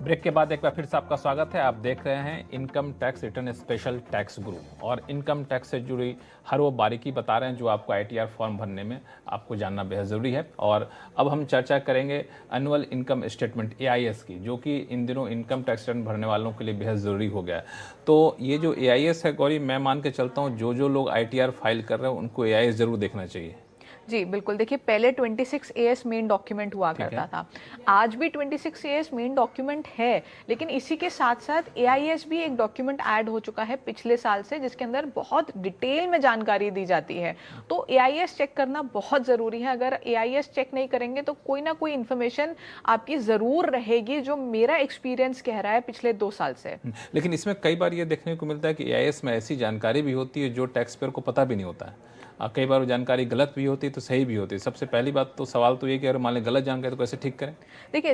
Break के बाद एक बार फिर से आपका स्वागत है। आप देख रहे हैं income tax return special tax गुरु, और इनकम टैक्स से जुड़ी हर वो बारीकी बता रहे हैं जो आपको आईटीआर फॉर्म भरने में आपको जानना बेहद ज़रूरी है। और अब हम चर्चा करेंगे एनुअल इनकम स्टेटमेंट एआईएस की, जो कि इन दिनों इनकम टैक्स रिटर्न भरने वालों के लिए बेहद ज़रूरी हो गया है। तो ये जो एआईएस है गौरी, मैं मान के चलता हूँ जो लोग आईटीआर फाइल कर रहे हैं उनको एआईएस ज़रूर देखना चाहिए। जी बिल्कुल। देखिए, पहले 26 एएस मेन डॉक्यूमेंट हुआ करता था। आज भी 26 एएस मेन डॉक्यूमेंट है, लेकिन इसी के साथ साथ एआईएस भी एक डॉक्यूमेंट ऐड हो चुका है पिछले साल से, जिसके अंदर बहुत डिटेल में जानकारी दी जाती है। तो एआईएस चेक करना बहुत ज़रूरी है। अगर एआईएस चेक नहीं करेंगे तो कोई ना कोई इन्फॉर्मेशन आपकी ज़रूर रहेगी, जो मेरा एक्सपीरियंस कह रहा है पिछले 2 साल से। लेकिन इसमें कई बार ये देखने को मिलता है कि एआईएस में ऐसी जानकारी भी होती है जो टैक्स पेयर को पता भी नहीं होता है। कई बार वो जानकारी गलत भी होती है तो सही भी होती है। सबसे पहली बात तो सवाल तो ये कि अगर मान लें गलत जानकारी तो कैसे ठीक करें? देखिए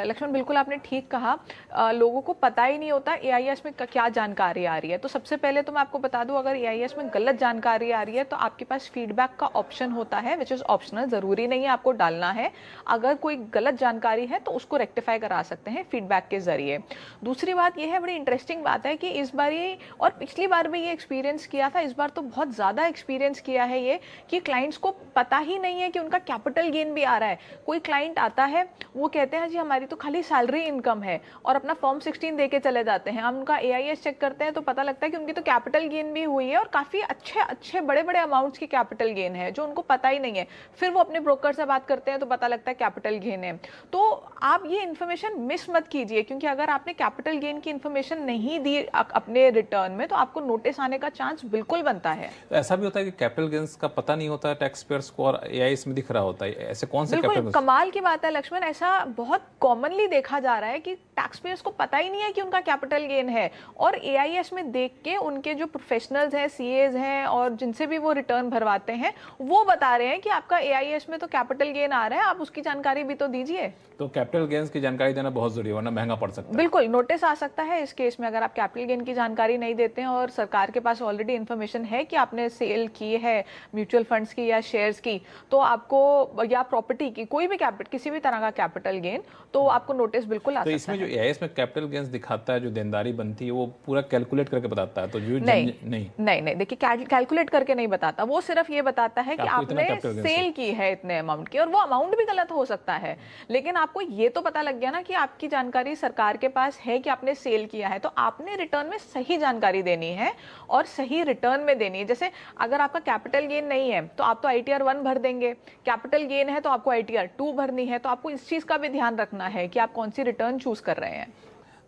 लक्ष्मण, बिल्कुल आपने ठीक कहा। लोगों को पता ही नहीं होता एआईएस में क्या जानकारी आ रही है। तो सबसे पहले तो मैं आपको बता दूं, अगर एआईएस में गलत जानकारी आ रही है तो आपके पास फीडबैक का ऑप्शन होता है, विच इज़ ऑप्शनल, ज़रूरी नहीं है आपको डालना है। अगर कोई गलत जानकारी है तो उसको रेक्टिफाई करा सकते हैं फीडबैक के जरिए। दूसरी बात यह है, बड़ी इंटरेस्टिंग बात है कि इस बार ये, और पिछली बार भी ये एक्सपीरियंस किया था, इस बार तो बहुत ज़्यादा एक्सपीरियंस किया है ये, कि क्लाइंट्स को पता ही नहीं है कि उनका कैपिटल गेन भी आ रहा है। कोई क्लाइंट आता है, वो कहते हैं जी हमारी तो खाली सैलरी इनकम है, और अपना फॉर्म 16 दे के चले जाते हैं। हम उनका एआईएस चेक करते हैं तो पता लगता है कि उनकी तो कैपिटल गेन भी हुई है, और काफ़ी अच्छे बड़े बड़े अमाउंट्स की कैपिटल गेन है जो उनको पता ही नहीं है। फिर वो अपने ब्रोकर से बात करते हैं तो पता लगता है कैपिटल गेन है। तो आप ये इन्फॉर्मेशन मिस मत कीजिए, क्योंकि अगर आपने कैपिटल गेन की इन्फॉर्मेशन नहीं दी अपने रिटर्न में तो आपको नोटिस आने का चांस बिल्कुल बनता है। ऐसा भी होता है कि कैपिटल गेन्स का पता नहीं होता है टैक्स पेयर्स को, और एआईएस में दिख रहा होता है। ऐसे कौन से कैपिटल बिल्कुल कमाल की बात है लक्ष्मण, ऐसा बहुत कॉमनली देखा जा रहा है कि टैक्स पेयर्स को पता ही नहीं है कि उनका कैपिटल गेन है, और एआईएस में देख के उनके जो प्रोफेशनल्स हैं, सीएज हैं, और जिनसे भी वो रिटर्न भरवाते हैं, वो बता रहे हैं कि आपका एआईएस में तो कैपिटल गेन आ रहा है, आप उसकी जानकारी भी तो दीजिए। तो कैपिटल गेन्स की जानकारी देना बहुत जरूरी है, वरना महंगा पड़ सकता है। बिल्कुल, नोटिस आ सकता है इस केस में अगर आप कैपिटल गेन की जानकारी नहीं देते हैं, और सरकार के पास ऑलरेडी इन्फॉर्मेशन है कि आपने सेल की है म्यूचुअल फंड्स की या शेयर्स की, तो आपको, या प्रॉपर्टी की, कोई भी कैपिटल, किसी भी तरह का कैपिटल गेन, तो आपको नोटिस बिल्कुल आ सकता है। तो इसमें जो एआईएस में कैपिटल गेन्स दिखाता है, जो देनदारी बनती है, वो पूरा कैलकुलेट करके बताता है। तो जो नहीं, देखिए कैलकुलेट करके नहीं बताता, वो सिर्फ ये बताता है कि आपने सेल की है इतने अमाउंट की, और वो अमाउंट भी गलत हो सकता है, लेकिन आपको ये तो पता लग गया ना कि आपकी जानकारी सरकार के पास है कि आपने सेल किया है। तो आपने रिटर्न में सही जानकारी देनी है और सही रिटर्न में देनी है। जैसे अगर आपका कैपिटल गेन नहीं है तो आप तो आईटीआर 1 भर देंगे, कैपिटल गेन है तो आपको आईटीआर 2 भरनी है। तो आपको इस चीज का भी ध्यान रखना है कि आप कौन सी रिटर्न चूज कर रहे हैं।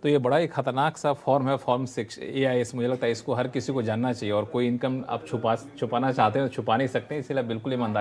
तो ये बड़ा ही खतरनाक सा फॉर्म है, फॉर्म 6 एआईएस। मुझे लगता है इसको हर किसी को जानना चाहिए, और कोई इनकम आप छुपाना चाहते हैं तो छुपा नहीं सकते, इसलिए बिल्कुल ईमानदारी